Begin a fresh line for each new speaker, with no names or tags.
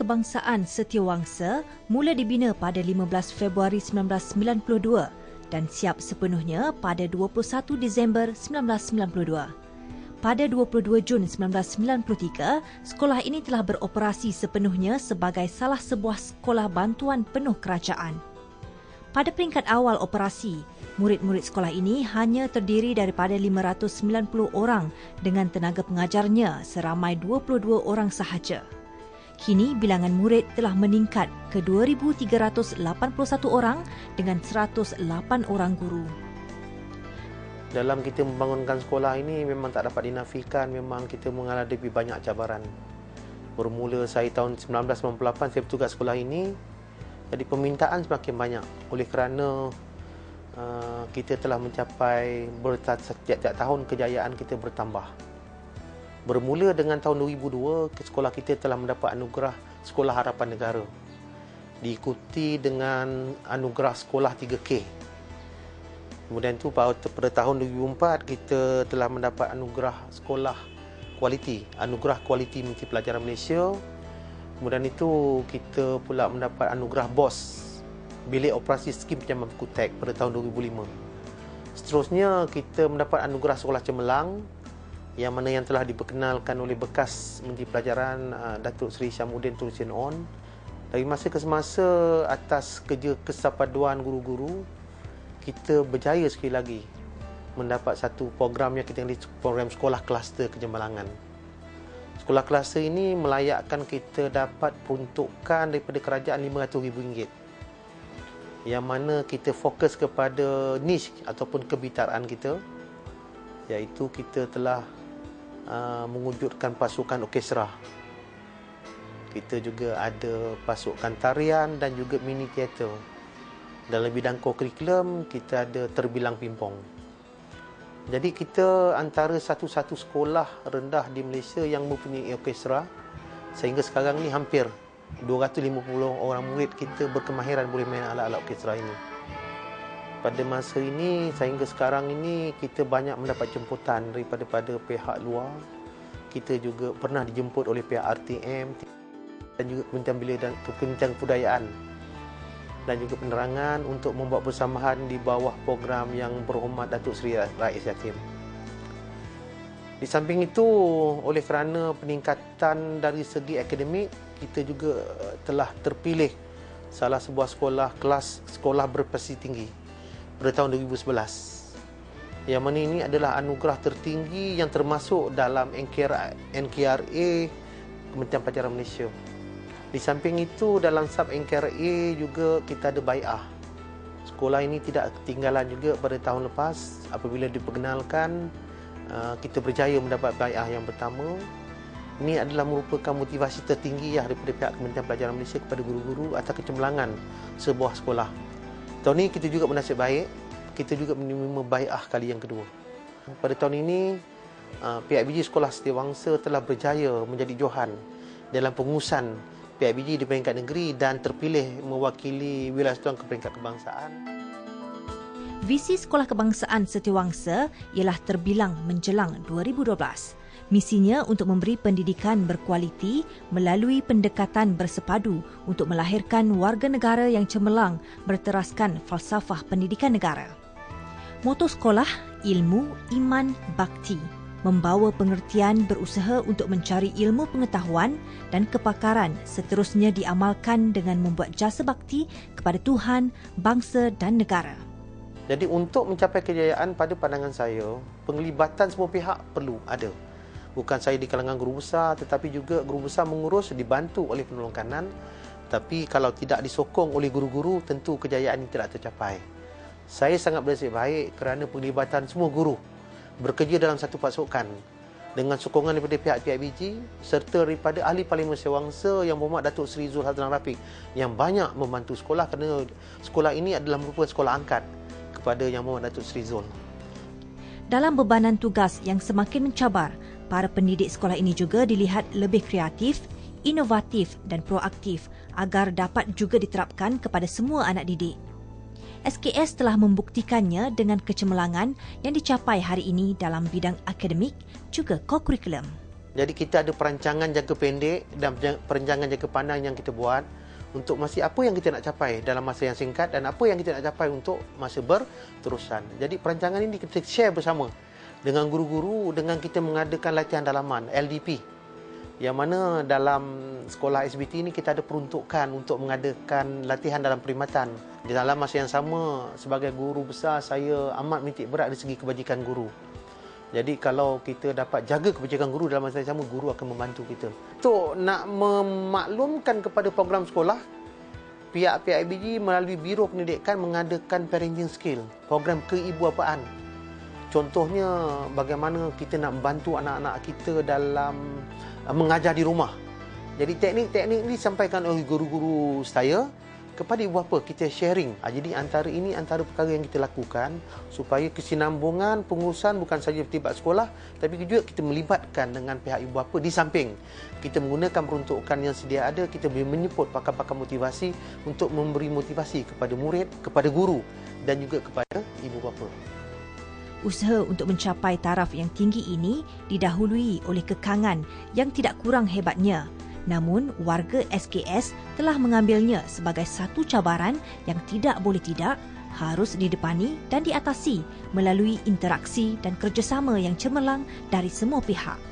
Kebangsaan Setiawangsa mula dibina pada 15 Februari 1992 dan siap sepenuhnya pada 21 Disember 1992. Pada 22 Jun 1993, sekolah ini telah beroperasi sepenuhnya sebagai salah sebuah sekolah bantuan penuh kerajaan. Pada peringkat awal operasi, murid-murid sekolah ini hanya terdiri daripada 590 orang dengan tenaga pengajarnya seramai 22 orang sahaja. Kini bilangan murid telah meningkat ke 2,381 orang dengan 108 orang guru.
Dalam kita membangunkan sekolah ini memang tak dapat dinafikan, memang kita menghadapi banyak cabaran. Bermula saya tahun 1998 saya bertugas sekolah ini, jadi permintaan semakin banyak oleh kerana kita telah mencapai setiap tahun kejayaan kita bertambah. Bermula dengan tahun 2002, sekolah kita telah mendapat anugerah Sekolah Harapan Negara. Diikuti dengan anugerah Sekolah 3K. Kemudian tu pada tahun 2004 kita telah mendapat anugerah Sekolah Kualiti, Anugerah Kualiti Menteri Pelajaran Malaysia. Kemudian itu kita pula mendapat anugerah BOS, Bilik Operasi Skim Pinjaman Kutek pada tahun 2005. Seterusnya kita mendapat anugerah Sekolah Cemerlang yang mana yang telah diperkenalkan oleh bekas Menteri Pelajaran Datuk Seri Syamuddin Tun Hussein On. Dari masa ke semasa atas kerja kesepaduan guru-guru, kita berjaya sekali lagi mendapat satu program yang kita panggil program Sekolah Kluster Kecemerlangan. Sekolah kluster ini melayakkan kita dapat peruntukan daripada kerajaan RM500,000, yang mana kita fokus kepada niche ataupun kebitaraan kita, iaitu kita telah mewujudkan pasukan orkestra. Kita juga ada pasukan tarian dan juga mini teater. Dalam bidang kurikulum, kita ada terbilang pimpong. Jadi kita antara satu-satu sekolah rendah di Malaysia yang mempunyai orkestra. Sehingga sekarang ni hampir 250 orang murid kita berkemahiran boleh main alat-alat orkestra ini. Pada masa ini, sehingga sekarang ini, kita banyak mendapat jemputan daripada pihak luar. Kita juga pernah dijemput oleh pihak RTM dan juga Kementerian Kebudayaan dan juga penerangan untuk membuat persamaan di bawah program yang berhormat Datuk Seri Rais Yatim. Di samping itu, oleh kerana peningkatan dari segi akademik, kita juga telah terpilih salah sebuah sekolah berprestasi tinggi pada tahun 2011. Yang mana ini adalah anugerah tertinggi yang termasuk dalam NKRA Kementerian Pelajaran Malaysia. Di samping itu, dalam sub NKRA juga kita ada bai'ah. Sekolah ini tidak ketinggalan juga pada tahun lepas apabila diperkenalkan, kita berjaya mendapat bai'ah yang pertama. Ini adalah merupakan motivasi tertinggi daripada pihak Kementerian Pelajaran Malaysia kepada guru-guru atas kecemerlangan sebuah sekolah. Tahun ini kita juga bernasib baik, kita juga menerima bai'ah kali yang kedua. Pada tahun ini, PIBG Sekolah Setiawangsa telah berjaya menjadi johan dalam pengurusan PIBG di peringkat negeri dan terpilih mewakili wilayah Setuang ke peringkat kebangsaan.
Visi Sekolah Kebangsaan Setiawangsa ialah terbilang menjelang 2012. Misinya untuk memberi pendidikan berkualiti melalui pendekatan bersepadu untuk melahirkan warga negara yang cemerlang berteraskan falsafah pendidikan negara. Moto sekolah, ilmu, iman, bakti, membawa pengertian berusaha untuk mencari ilmu pengetahuan dan kepakaran seterusnya diamalkan dengan membuat jasa bakti kepada Tuhan, bangsa dan negara.
Jadi untuk mencapai kejayaan pada pandangan saya, penglibatan semua pihak perlu ada. Bukan saya di kalangan guru besar, tetapi juga guru besar mengurus, dibantu oleh penolong kanan. Tapi kalau tidak disokong oleh guru-guru, tentu kejayaan ini tidak tercapai. Saya sangat bernasib baik kerana penglibatan semua guru bekerja dalam satu pasukan dengan sokongan daripada pihak PIBG serta daripada ahli Parlimen Setiawangsa yang berhormat Datuk Seri Zul Hazlan Rafiq yang banyak membantu sekolah kerana sekolah ini adalah merupakan sekolah angkat kepada Yang Berhormat Datuk Seri Zul.
Dalam bebanan tugas yang semakin mencabar, para pendidik sekolah ini juga dilihat lebih kreatif, inovatif dan proaktif agar dapat juga diterapkan kepada semua anak didik. SKS telah membuktikannya dengan kecemerlangan yang dicapai hari ini dalam bidang akademik juga kokurikulum.
Jadi kita ada perancangan jangka pendek dan perancangan jangka panjang yang kita buat untuk apa yang kita nak capai dalam masa yang singkat dan apa yang kita nak capai untuk masa berterusan. Jadi perancangan ini kita share bersama dengan guru-guru dengan kita mengadakan latihan dalaman LDP. Yang mana dalam sekolah SBT ini kita ada peruntukan untuk mengadakan latihan dalam perkhidmatan. Di dalam masa yang sama, sebagai guru besar, saya amat menitik berat dari segi kebajikan guru. Jadi kalau kita dapat jaga kebajikan guru dalam masa yang sama, guru akan membantu kita. Untuk nak memaklumkan kepada program sekolah, pihak PIBG melalui Biro Pendidikan mengadakan parenting skill, program keibuapaan. Contohnya bagaimana kita nak membantu anak-anak kita dalam mengajar di rumah. Jadi teknik-teknik ini disampaikan oleh guru-guru saya kepada ibu bapa, kita sharing. Jadi antara perkara yang kita lakukan supaya kesinambungan pengurusan bukan saja terlibat sekolah, tapi juga kita melibatkan dengan pihak ibu bapa. Di samping kita menggunakan peruntukan yang sedia ada, kita boleh menyebut pakar-pakar motivasi untuk memberi motivasi kepada murid, kepada guru dan juga kepada ibu bapa.
Usaha untuk mencapai taraf yang tinggi ini didahului oleh kekangan yang tidak kurang hebatnya. Namun, warga SKS telah mengambilnya sebagai satu cabaran yang tidak boleh tidak harus didepani dan diatasi melalui interaksi dan kerjasama yang cemerlang dari semua pihak.